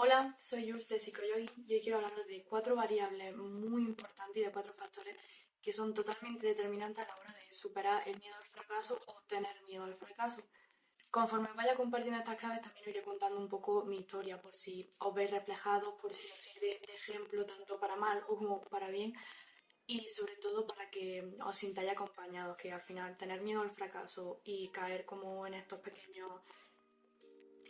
Hola, soy Jules de Psicoyogi y hoy quiero hablar de 4 variables muy importantes y de 4 factores que son totalmente determinantes a la hora de superar el miedo al fracaso o tener miedo al fracaso. Conforme vaya compartiendo estas claves también os iré contando un poco mi historia por si os veis reflejados, por si os sirve de ejemplo tanto para mal o como para bien y sobre todo para que os sintáis acompañados, que al final tener miedo al fracaso y caer como en estos pequeños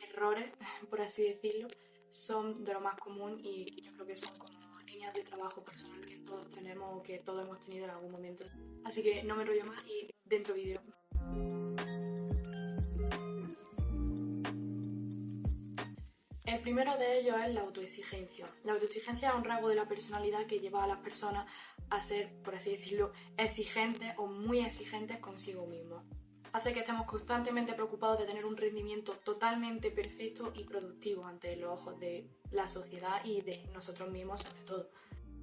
errores, por así decirlo, son de lo más común y yo creo que son como líneas de trabajo personal que todos tenemos o que todos hemos tenido en algún momento. Así que no me enrollo más y dentro vídeo. El primero de ellos es la autoexigencia. La autoexigencia es un rasgo de la personalidad que lleva a las personas a ser, por así decirlo, exigentes o muy exigentes consigo mismos. Hace que estemos constantemente preocupados de tener un rendimiento totalmente perfecto y productivo ante los ojos de la sociedad y de nosotros mismos sobre todo.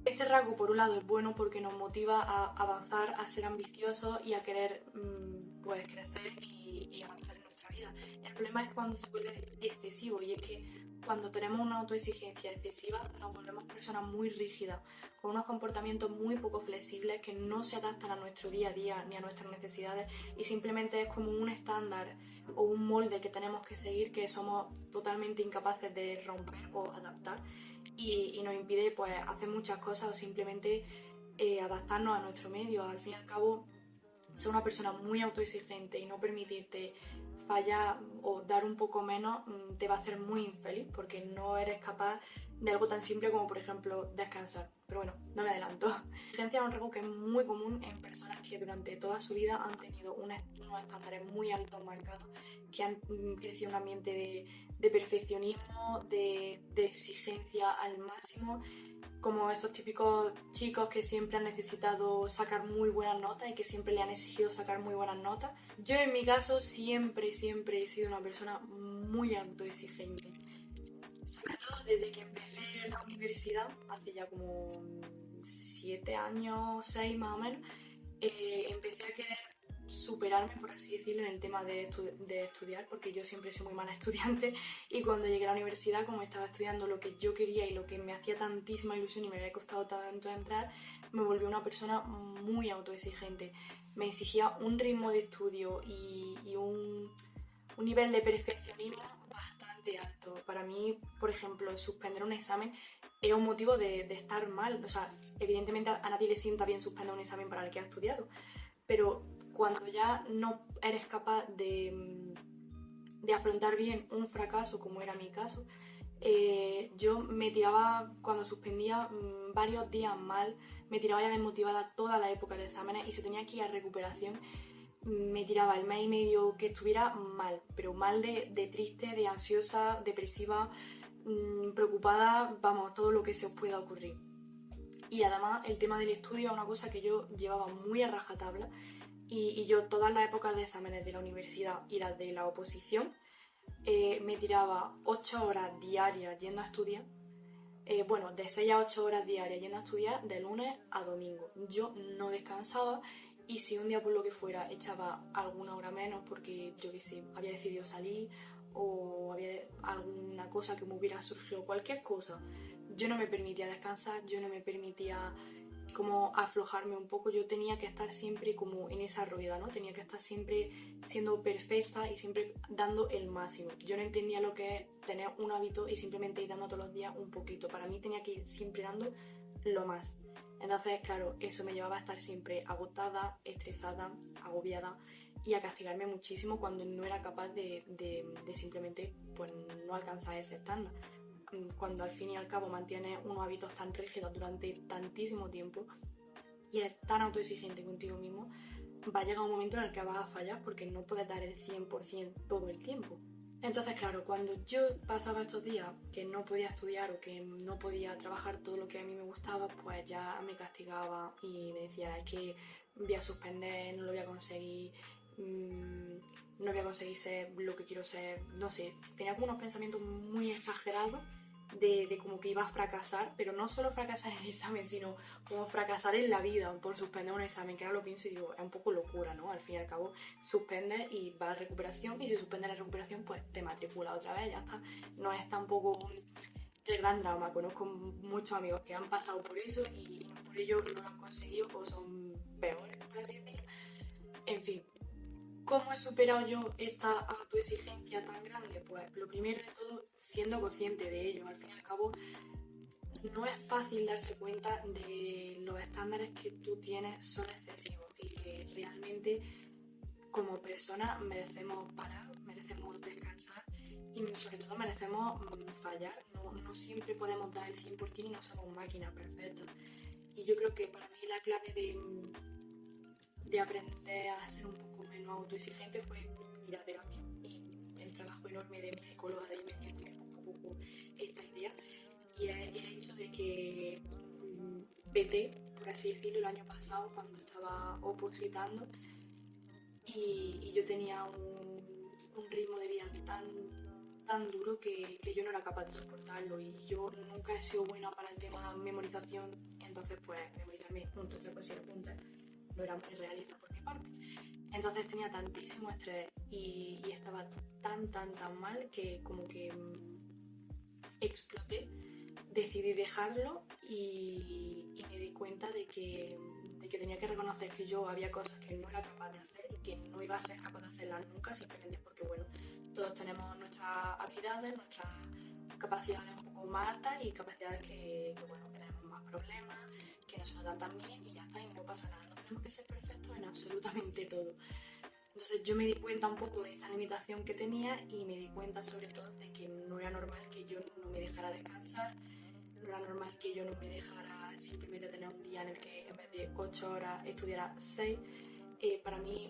Este rasgo, por un lado, es bueno porque nos motiva a avanzar, a ser ambiciosos y a querer pues, crecer y avanzar en nuestra vida. El problema es cuando se vuelve excesivo y es que cuando tenemos una autoexigencia excesiva nos volvemos personas muy rígidas, con unos comportamientos muy poco flexibles que no se adaptan a nuestro día a día ni a nuestras necesidades y simplemente es como un estándar o un molde que tenemos que seguir que somos totalmente incapaces de romper o adaptar y nos impide pues, hacer muchas cosas o simplemente adaptarnos a nuestro medio. Al fin y al cabo, ser una persona muy autoexigente y no permitirte fallar o dar un poco menos te va a hacer muy infeliz porque no eres capaz de algo tan simple como por ejemplo descansar. Pero bueno, no me adelanto. La exigencia es un rasgo que es muy común en personas que durante toda su vida han tenido unos estándares muy altos marcados, que han crecido en un ambiente de perfeccionismo, de exigencia al máximo, como estos típicos chicos que siempre han necesitado sacar muy buenas notas y que siempre le han exigido sacar muy buenas notas. Yo en mi caso siempre he sido una persona muy autoexigente. Sobre todo desde que empecé la universidad, hace ya como 7 años, 6 más o menos, empecé a querer superarme, por así decirlo, en el tema de estudiar, porque yo siempre he sido muy mala estudiante y cuando llegué a la universidad, como estaba estudiando lo que yo quería y lo que me hacía tantísima ilusión y me había costado tanto entrar, me volví una persona muy autoexigente. Me exigía un ritmo de estudio y un nivel de perfeccionismo bastante alto. Para mí, por ejemplo, suspender un examen era un motivo de estar mal. O sea, evidentemente a nadie le sienta bien suspender un examen para el que ha estudiado, pero cuando ya no eres capaz de afrontar bien un fracaso, como era mi caso, yo me tiraba, cuando suspendía varios días mal, me tiraba ya desmotivada toda la época de exámenes y se tenía que ir a recuperación. Me tiraba el mes y medio que estuviera mal, pero mal de triste, de ansiosa, depresiva, preocupada, vamos, todo lo que se os pueda ocurrir. Y además el tema del estudio es una cosa que yo llevaba muy a rajatabla y yo todas las épocas de exámenes de la universidad y las de la oposición me tiraba 8 horas diarias yendo a estudiar. Bueno, de 6 a 8 horas diarias yendo a estudiar de lunes a domingo. Yo no descansaba y si un día por lo que fuera echaba alguna hora menos porque yo qué sé, había decidido salir o había alguna cosa que me hubiera surgido, cualquier cosa, yo no me permitía descansar, yo no me permitía como aflojarme un poco, yo tenía que estar siempre como en esa rueda, ¿no? Tenía que estar siempre siendo perfecta y siempre dando el máximo. Yo no entendía lo que es tener un hábito y simplemente ir dando todos los días un poquito. Para mí tenía que ir siempre dando lo más. Entonces, claro, eso me llevaba a estar siempre agotada, estresada, agobiada y a castigarme muchísimo cuando no era capaz de simplemente pues, no alcanzar ese estándar. Cuando al fin y al cabo mantienes unos hábitos tan rígidos durante tantísimo tiempo y eres tan autoexigente contigo mismo, va a llegar un momento en el que vas a fallar porque no puedes dar el 100% todo el tiempo. Entonces, claro, cuando yo pasaba estos días que no podía estudiar o que no podía trabajar todo lo que a mí me gustaba, pues ya me castigaba y me decía, es que voy a suspender, no lo voy a conseguir, no voy a conseguir ser lo que quiero ser, no sé, tenía como unos pensamientos muy exagerados de como que iba a fracasar, pero no solo fracasar en el examen, sino como fracasar en la vida por suspender un examen, que ahora lo pienso y digo, es un poco locura, ¿no? Al fin y al cabo, suspendes y vas a recuperación, y si suspendes la recuperación, pues te matriculas otra vez, ya está. No es tampoco el gran drama. Conozco muchos amigos que han pasado por eso y por ello no lo han conseguido o son peores, por así decirlo. En fin, ¿cómo he superado yo esta autoexigencia tan grande? Pues lo primero de todo, siendo consciente de ello. Al fin y al cabo, no es fácil darse cuenta de los estándares que tú tienes son excesivos y que realmente como personas merecemos parar, merecemos descansar y sobre todo merecemos fallar. No siempre podemos dar el 100% y no somos máquinas perfectas. Y yo creo que para mí la clave de aprender a ser un poco menos autoexigente fue ir a terapia. Y el trabajo enorme de mi psicóloga de irme poco a poco esta idea. Y el hecho de que peté, por así decirlo, el año pasado cuando estaba opositando y yo tenía un ritmo de vida tan duro que yo no era capaz de soportarlo y yo nunca he sido buena para el tema de memorización, entonces pues memorizarme puntos de poesía apuntes no era muy realista por mi parte. Entonces tenía tantísimo estrés y estaba tan mal que como que exploté, decidí dejarlo y me di cuenta de que tenía que reconocer que yo había cosas que no era capaz de hacer y que no iba a ser capaz de hacerlas nunca, simplemente porque, bueno, todos tenemos nuestras habilidades, nuestras capacidades un poco más altas y capacidades que bueno, que tenemos más problemas, que no se nos dan tan bien y ya está, y no pasa nada. No tenemos que ser perfectos en absolutamente todo. Entonces yo me di cuenta un poco de esta limitación que tenía y me di cuenta sobre todo de que no era normal que yo no me dejara descansar, no era normal que yo no me dejara simplemente tener un día en el que en vez de 8 horas estudiara 6. Para mí,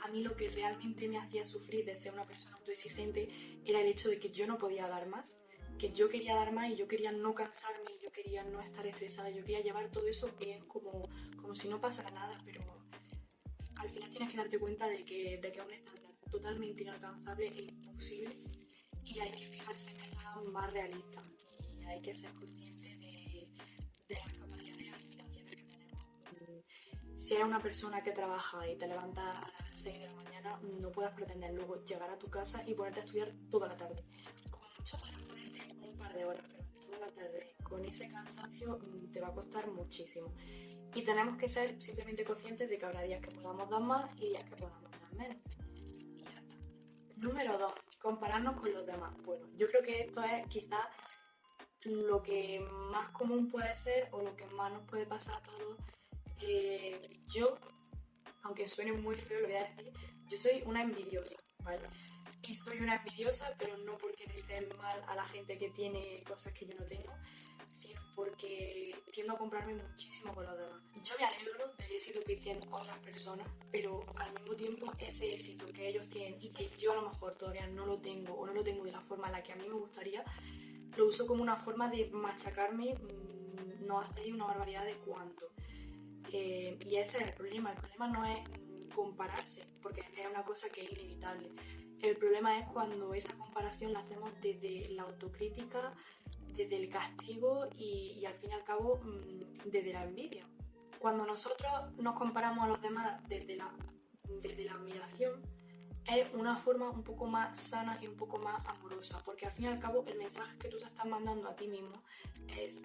a mí lo que realmente me hacía sufrir de ser una persona autoexigente era el hecho de que yo no podía dar más, que yo quería dar más y yo quería no cansarme, yo quería no estar estresada, yo quería llevar todo eso bien como si no pasara nada, pero al final tienes que darte cuenta de que es un estándar totalmente inalcanzable e imposible y hay que fijarse en metas más realistas y hay que ser consciente de las capacidades y limitaciones que tenemos. Si eres una persona que trabaja y te levantas a las 6 de la mañana, no puedes pretender luego llegar a tu casa y ponerte a estudiar toda la tarde. Como mucho puedes ponerte un par de horas, pero toda la tarde con ese cansancio te va a costar muchísimo. Y tenemos que ser simplemente conscientes de que habrá días que podamos dar más y días que podamos dar menos. Y ya está. Número 2, compararnos con los demás. Bueno, yo creo que esto es quizás lo que más común puede ser o lo que más nos puede pasar a todos. Yo, aunque suene muy feo, lo voy a decir, yo soy una envidiosa, ¿vale? Y soy una envidiosa, pero no porque desee mal a la gente que tiene cosas que yo no tengo, sino porque tiendo a comprarme muchísimo con los demás. Yo me alegro del éxito que tienen otras personas, pero al mismo tiempo ese éxito que ellos tienen y que yo a lo mejor todavía no lo tengo o no lo tengo de la forma en la que a mí me gustaría, lo uso como una forma de machacarme, no hacéis una barbaridad de cuánto. Y ese es el problema no es compararse, porque es una cosa que es inevitable. El problema es cuando esa comparación la hacemos desde la autocrítica, desde el castigo y al fin y al cabo desde la envidia. Cuando nosotros nos comparamos a los demás desde la admiración, es una forma un poco más sana y un poco más amorosa, porque al fin y al cabo el mensaje que tú te estás mandando a ti mismo es: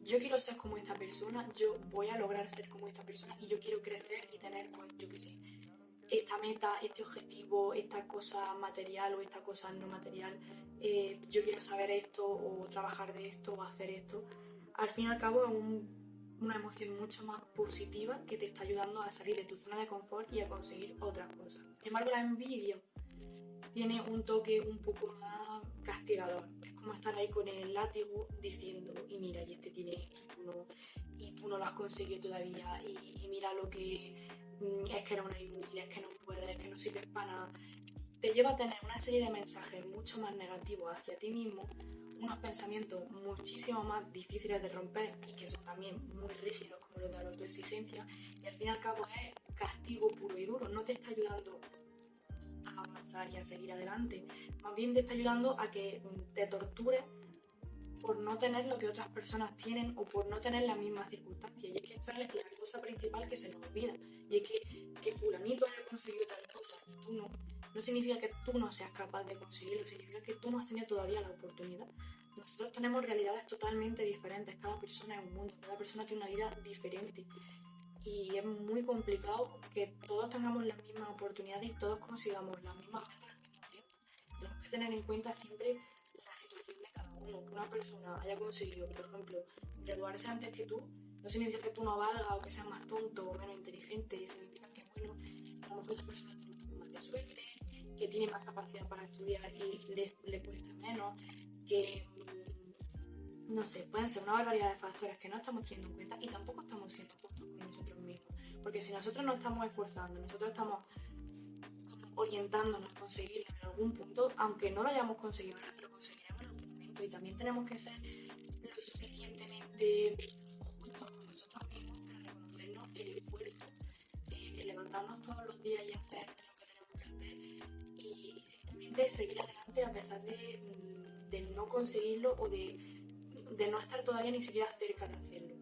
yo quiero ser como esta persona, yo voy a lograr ser como esta persona y yo quiero crecer y tener, pues, yo qué sé, esta meta, este objetivo, esta cosa material o esta cosa no material, yo quiero saber esto o trabajar de esto o hacer esto. Al fin y al cabo es una emoción mucho más positiva que te está ayudando a salir de tu zona de confort y a conseguir otras cosas. Sin embargo, la envidia tiene un toque un poco más castigador. Es como estar ahí con el látigo diciendo: y mira, y este tiene esto y tú no lo has conseguido todavía, y mira lo que es que eres una inútil, es que no puedes, es que no sirves para nada. Te lleva a tener una serie de mensajes mucho más negativos hacia ti mismo, unos pensamientos muchísimo más difíciles de romper y que son también muy rígidos, como los de la autoexigencia, y al fin y al cabo es castigo puro y duro. No te está ayudando a avanzar y a seguir adelante, más bien te está ayudando a que te tortures por no tener lo que otras personas tienen o por no tener las mismas circunstancias. Y es que esto es la cosa principal que se nos olvida, y es que fulanito haya conseguido tal cosa y tú no, no significa que tú no seas capaz de conseguirlo, significa que tú no has tenido todavía la oportunidad. Nosotros tenemos realidades totalmente diferentes, cada persona es un mundo, cada persona tiene una vida diferente y es muy complicado que todos tengamos las mismas oportunidades y todos consigamos las mismas metas al mismo tiempo. Tenemos que tener en cuenta siempre la situación de cada uno. Que una persona haya conseguido, por ejemplo, graduarse antes que tú, no significa que tú no valgas o que seas más tonto o menos inteligente, significa que, bueno, a lo mejor esa persona tiene un poco más de suerte, que tiene más capacidad para estudiar y le cuesta menos, que no sé, pueden ser una barbaridad de factores que no estamos teniendo en cuenta y tampoco estamos siendo justos con nosotros mismos. Porque si nosotros nos estamos esforzando, nosotros estamos orientándonos a conseguirlo en algún punto, aunque no lo hayamos conseguido ahora, lo conseguiremos en algún momento. Y también tenemos que ser lo suficientemente justos con nosotros mismos para reconocernos el esfuerzo, el levantarnos todos los días y hacer lo que tenemos que hacer y simplemente seguir adelante a pesar de no conseguirlo o de no estar todavía ni siquiera cerca de hacerlo.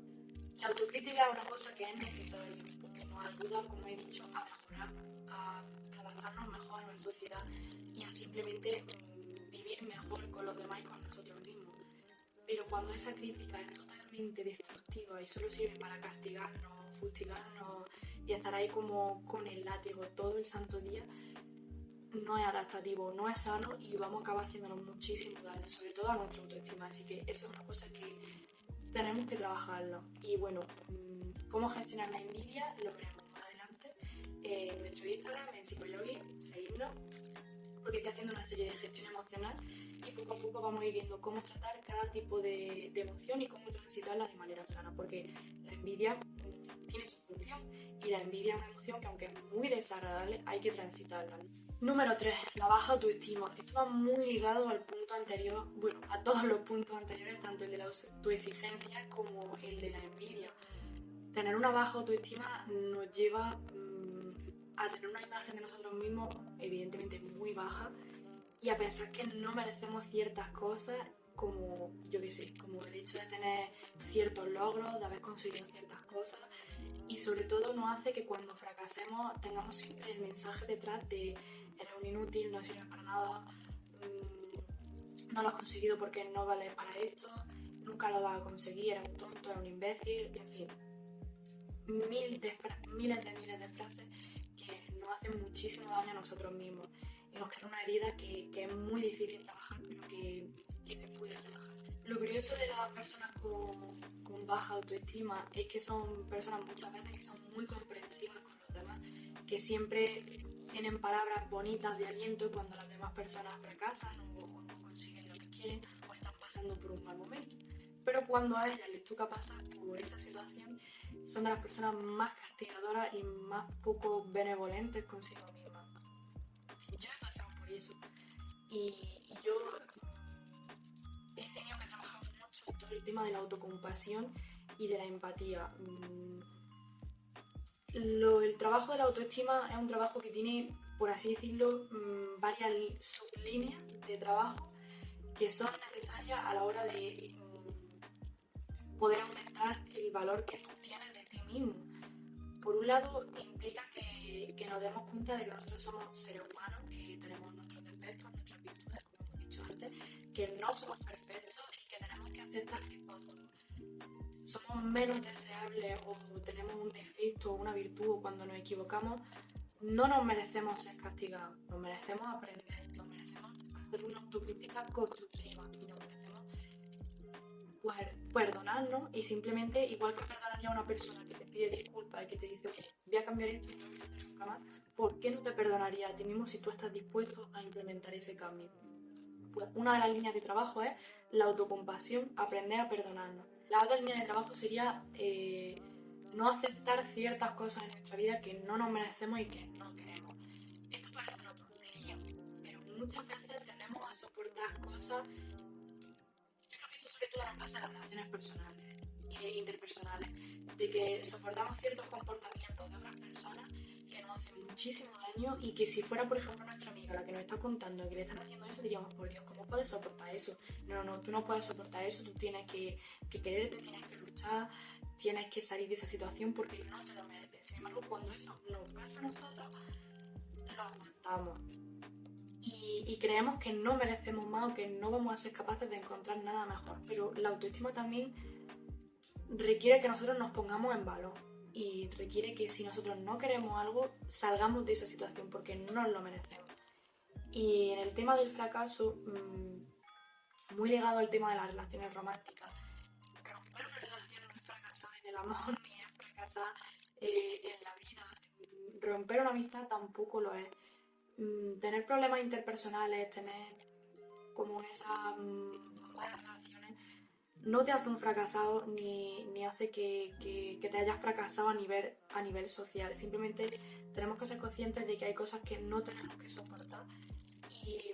La autocrítica es una cosa que es necesaria porque nos ayuda, como he dicho, a mejorar, a adaptarnos mejor a la sociedad y a simplemente vivir mejor con los demás y con nosotros mismos. Pero cuando esa crítica es totalmente destructiva y solo sirve para castigarnos, fustigarnos y estar ahí como con el látigo todo el santo día, no es adaptativo, no es sano y vamos a acabar haciéndonos muchísimo daño, sobre todo a nuestra autoestima. Así que eso es una cosa que tenemos que trabajarlo. Y bueno, cómo gestionar la envidia lo veremos más adelante en nuestro Instagram, en Psicoyogi, seguidnos, porque estoy haciendo una serie de gestión emocional y poco a poco vamos a ir viendo cómo tratar cada tipo de emoción y cómo transitarla de manera sana, porque la envidia tiene su función y la envidia es una emoción que, aunque es muy desagradable, hay que transitarla. Número 3, la baja autoestima. Esto va muy ligado al punto anterior, bueno, a todos los puntos anteriores, tanto el de la autoexigencia como el de la envidia. Tener una baja autoestima nos lleva a tener una imagen de nosotros mismos evidentemente muy baja y a pensar que no merecemos ciertas cosas como, yo qué sé, como el hecho de tener ciertos logros, de haber conseguido ciertas cosas y sobre todo nos hace que cuando fracasemos tengamos siempre el mensaje detrás de eres un inútil, no sirves para nada, no lo has conseguido porque no vales para esto, nunca lo vas a conseguir, eres un tonto, eres un imbécil, en fin, miles de frases que nos hacen muchísimo daño a nosotros mismos y nos crea una herida que es muy difícil trabajar, pero que se puede trabajar. Lo curioso de las personas con baja autoestima es que son personas muchas veces que son muy comprensivas con los demás, que siempre tienen palabras bonitas de aliento cuando las demás personas fracasan o no consiguen lo que quieren o están pasando por un mal momento. Pero cuando a ellas les toca pasar por esa situación, son de las personas más castigadoras y más poco benevolentes consigo mismas. Yo he pasado por eso y yo he tenido que trabajar mucho en todo el tema de la autocompasión y de la empatía. El trabajo de la autoestima es un trabajo que tiene, por así decirlo, varias sublíneas de trabajo que son necesarias a la hora de poder aumentar el valor que tú tienes de ti mismo. Por un lado, implica que nos demos cuenta de que nosotros somos seres humanos, que tenemos nuestros defectos, nuestras virtudes, como hemos dicho antes, que no somos perfectos y que tenemos que aceptar que cuando somos menos deseables o tenemos un defecto o una virtud o cuando nos equivocamos, no nos merecemos ser castigados, nos merecemos aprender, nos merecemos hacer una autocrítica constructiva y nos merecemos perdonarnos y simplemente, igual que perdonaría a una persona que te pide disculpas y que te dice, oye, voy a cambiar esto y no lo voy a hacer nunca más, ¿por qué no te perdonaría a ti mismo si tú estás dispuesto a implementar ese cambio? Pues una de las líneas de trabajo es la autocompasión, aprender a perdonarnos. La otra línea de trabajo sería no aceptar ciertas cosas en nuestra vida que no nos merecemos y que no queremos. Esto parece una tontería, pero muchas veces tendemos a soportar cosas. Yo creo que esto sobre todo nos pasa en las relaciones personales e interpersonales, de que soportamos ciertos comportamientos de otras personas que nos hacen muchísimo daño y que si fuera, por ejemplo, nuestra amiga la que nos está contando que le están haciendo eso, diríamos, por Dios, ¿cómo puedes soportar eso? No, tú no puedes soportar eso, tú tienes que quererte, tienes que luchar, tienes que salir de esa situación porque no te lo mereces. Sin embargo, cuando eso nos pasa a nosotros, lo aguantamos. y creemos que no merecemos más o que no vamos a ser capaces de encontrar nada mejor. Pero la autoestima también requiere que nosotros nos pongamos en valor y requiere que si nosotros no queremos algo, salgamos de esa situación porque no nos lo merecemos. Y en el tema del fracaso, muy ligado al tema de las relaciones románticas, romper una relación no es fracasar en el amor ni es fracasar en la vida. Romper una amistad tampoco lo es. Tener problemas interpersonales, tener como esas malas relaciones, no te hace un fracasado ni hace que te hayas fracasado a nivel social. Simplemente tenemos que ser conscientes de que hay cosas que no tenemos que soportar y,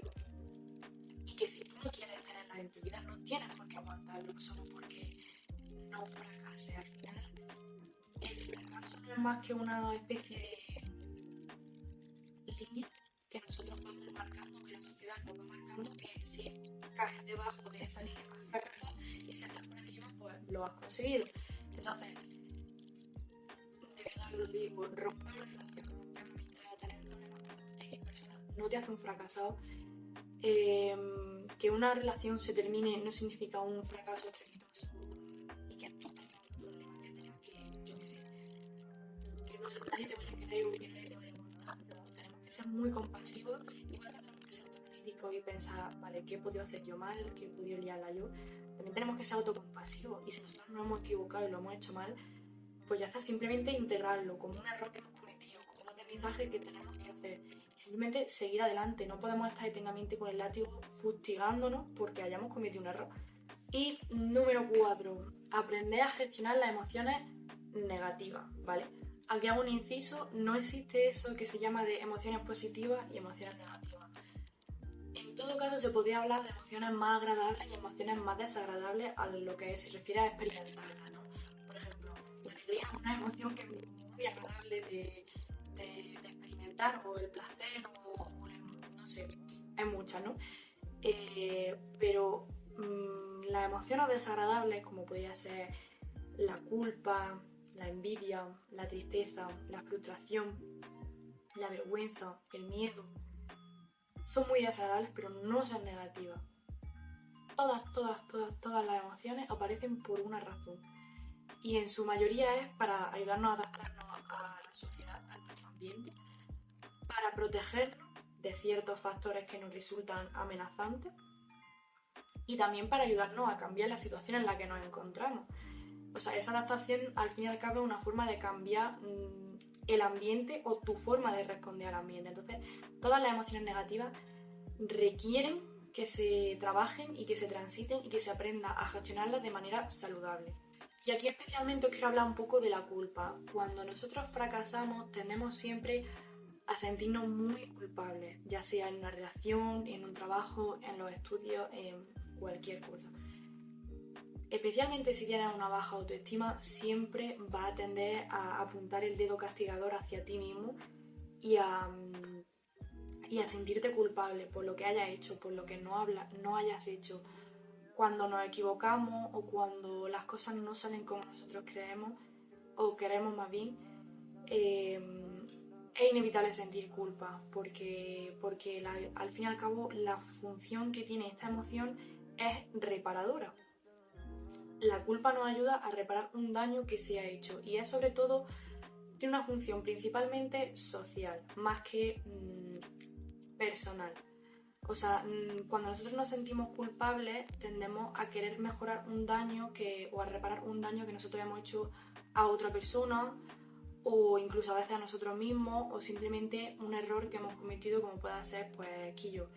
y que si tú no quieres tenerlas en tu vida, no tienes por qué aguantarlo solo porque no fracase. Al final, el fracaso no es más que una especie de línea que nosotros vamos marcando, que la sociedad nos va marcando, que si caes debajo de esa línea vas a fracasar y si estás por encima, pues lo has conseguido. Entonces, de verdad lo digo, romper una relación, romper una amistad, tener problemas con X personas, no te hace un fracasado. Que una relación se termine no significa un fracaso estrepitoso y que tú tengas un problema, que tengas que, yo qué sé, que nadie te vaya a querer o que nadie te vaya a aguantar. No, tenemos que ser muy compasivos, igual que tenemos que ser autocríticos y pensar, vale, ¿qué he podido hacer yo mal? ¿Qué he podido liarla yo? También tenemos que ser autocompasivos y si nosotros nos hemos equivocado y lo hemos hecho mal, pues ya está, simplemente integrarlo como un error que hemos cometido, como un aprendizaje que tenemos que hacer y simplemente seguir adelante. No podemos estar eternamente con el látigo fustigándonos porque hayamos cometido un error. Y número 4, aprender a gestionar las emociones negativas, ¿vale? Aquí hago un inciso, no existe eso que se llama de emociones positivas y emociones negativas. En todo caso se podría hablar de emociones más agradables y emociones más desagradables a lo que se refiere a experimentarlas, ¿no? Por ejemplo, la alegría es una emoción que es muy agradable de experimentar, o el placer, o no sé, hay muchas, ¿no? Pero las emociones desagradables, como podría ser la culpa, la envidia, la tristeza, la frustración, la vergüenza, el miedo, son muy desagradables, pero no son negativas. Todas las emociones aparecen por una razón. Y en su mayoría es para ayudarnos a adaptarnos a la sociedad, a nuestro ambiente, para protegernos de ciertos factores que nos resultan amenazantes y también para ayudarnos a cambiar la situación en la que nos encontramos. O sea, esa adaptación al fin y al cabo es una forma de cambiar el ambiente o tu forma de responder al ambiente. Entonces, todas las emociones negativas requieren que se trabajen y que se transiten y que se aprenda a gestionarlas de manera saludable. Y aquí especialmente os quiero hablar un poco de la culpa. Cuando nosotros fracasamos tendemos siempre a sentirnos muy culpables, ya sea en una relación, en un trabajo, en los estudios, en cualquier cosa. Especialmente si tienes una baja autoestima, siempre va a tender a apuntar el dedo castigador hacia ti mismo y a sentirte culpable por lo que hayas hecho, por lo que no hayas hecho. Cuando nos equivocamos o cuando las cosas no salen como nosotros creemos o queremos más bien, es inevitable sentir culpa porque al fin y al cabo la función que tiene esta emoción es reparadora. La culpa nos ayuda a reparar un daño que se ha hecho y es sobre todo, tiene una función principalmente social, más que personal. O sea, cuando nosotros nos sentimos culpables tendemos a querer mejorar un daño o a reparar un daño que nosotros hemos hecho a otra persona o incluso a veces a nosotros mismos o simplemente un error que hemos cometido como pueda ser, pues, que yo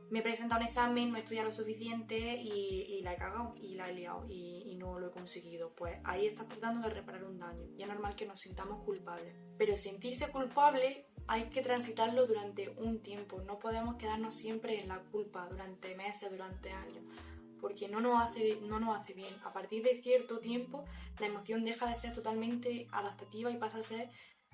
me he presentado un examen, no he estudiado lo suficiente y la he cagado y la he liado y no lo he conseguido. Pues ahí estás tratando de reparar un daño y es normal que nos sintamos culpables. Pero sentirse culpable hay que transitarlo durante un tiempo, no podemos quedarnos siempre en la culpa durante meses, durante años, porque no nos hace bien. A partir de cierto tiempo la emoción deja de ser totalmente adaptativa y pasa a ser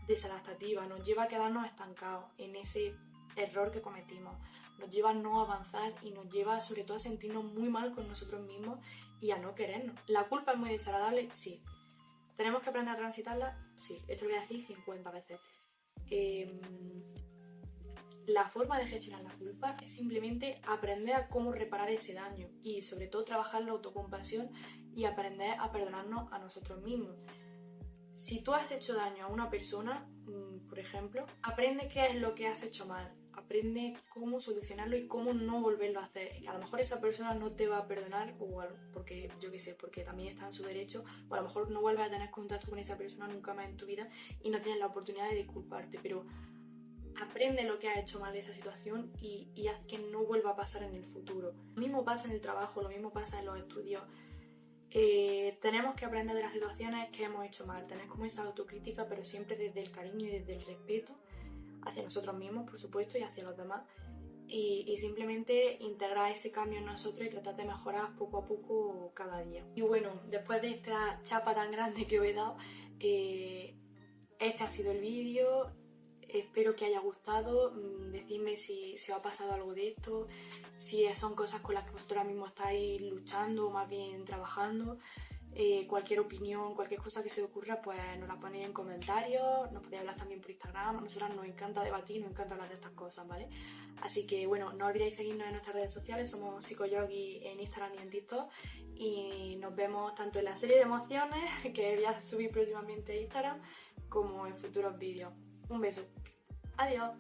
desadaptativa, nos lleva a quedarnos estancados en ese error que cometimos, nos lleva a no avanzar y nos lleva sobre todo a sentirnos muy mal con nosotros mismos y a no querernos. ¿La culpa es muy desagradable? Sí. ¿Tenemos que aprender a transitarla? Sí. Esto lo voy a decir 50 veces. La forma de gestionar la culpa es simplemente aprender a cómo reparar ese daño y sobre todo trabajar la autocompasión y aprender a perdonarnos a nosotros mismos. Si tú has hecho daño a una persona, por ejemplo, aprende qué es lo que has hecho mal, aprende cómo solucionarlo y cómo no volverlo a hacer. A lo mejor esa persona no te va a perdonar porque, yo qué sé, porque también está en su derecho, o a lo mejor no vuelves a tener contacto con esa persona nunca más en tu vida y no tienes la oportunidad de disculparte, pero aprende lo que has hecho mal en esa situación y haz que no vuelva a pasar en el futuro. Lo mismo pasa en el trabajo, lo mismo pasa en los estudios. Tenemos que aprender de las situaciones que hemos hecho mal, tener como esa autocrítica, pero siempre desde el cariño y desde el respeto hacia nosotros mismos, por supuesto, y hacia los demás. Y simplemente integrar ese cambio en nosotros y tratar de mejorar poco a poco cada día. Y bueno, después de esta chapa tan grande que os he dado, este ha sido el vídeo. Espero que haya gustado. Decidme si os ha pasado algo de esto, si son cosas con las que vosotros ahora mismo estáis luchando o más bien trabajando. Cualquier opinión, cualquier cosa que se os ocurra, pues nos la ponéis en comentarios, nos podéis hablar también por Instagram. A nosotras nos encanta debatir, nos encanta hablar de estas cosas, ¿vale? Así que bueno, no olvidéis seguirnos en nuestras redes sociales, somos Psicoyogi en Instagram y en TikTok, y nos vemos tanto en la serie de emociones que voy a subir próximamente a Instagram como en futuros vídeos. Un beso. Adiós.